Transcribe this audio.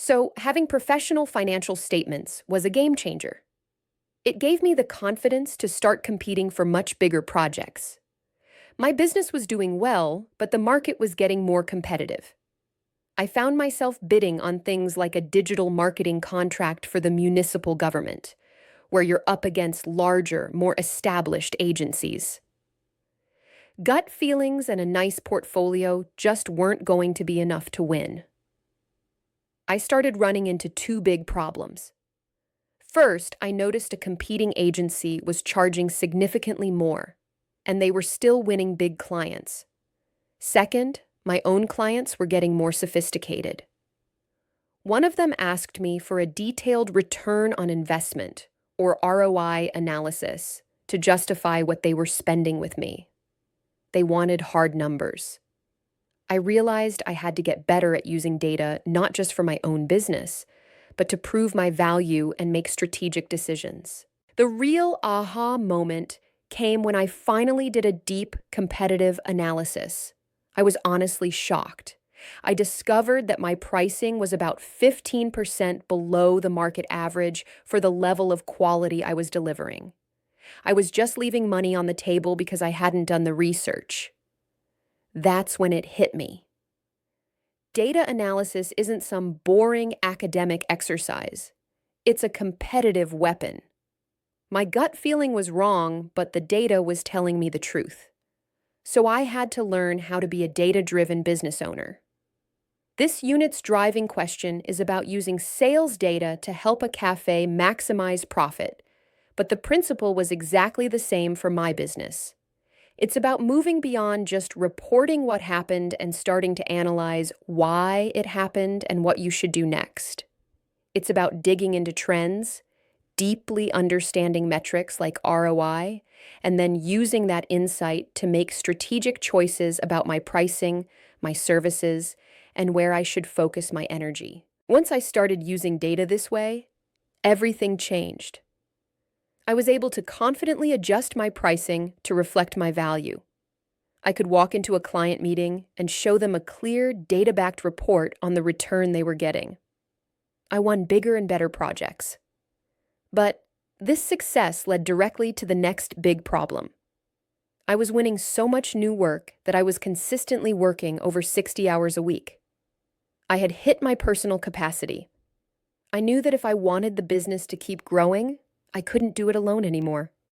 So, having professional financial statements was a game changer. It gave me the confidence to start competing for much bigger projects. My business was doing well, but the market was getting more competitive. I found myself bidding on things like a digital marketing contract for the municipal government, where you're up against larger, more established agencies. Gut feelings and a nice portfolio just weren't going to be enough to win. I started running into two big problems. First, I noticed a competing agency was charging significantly more, and they were still winning big clients. Second, my own clients were getting more sophisticated. One of them asked me for a detailed return on investment, or ROI analysis, to justify what they were spending with me. They wanted hard numbers. I realized I had to get better at using data not just for my own business, but to prove my value and make strategic decisions. The real aha moment came when I finally did a deep competitive analysis. I was honestly shocked. I discovered that my pricing was about 15% below the market average for the level of quality I was delivering. I was just leaving money on the table because I hadn't done the research. That's when it hit me. Data analysis isn't some boring academic exercise. It's a competitive weapon. My gut feeling was wrong, but the data was telling me the truth. So I had to learn how to be a data-driven business owner. This unit's driving question is about using sales data to help a cafe maximize profit, but the principle was exactly the same for my business. It's about moving beyond just reporting what happened and starting to analyze why it happened and what you should do next. It's about digging into trends, deeply understanding metrics like ROI, and then using that insight to make strategic choices about my pricing, my services, and where I should focus my energy. Once I started using data this way, everything changed. I was able to confidently adjust my pricing to reflect my value. I could walk into a client meeting and show them a clear, data-backed report on the return they were getting. I won bigger and better projects. But this success led directly to the next big problem. I was winning so much new work that I was consistently working over 60 hours a week. I had hit my personal capacity. I knew that if I wanted the business to keep growing, I couldn't do it alone anymore.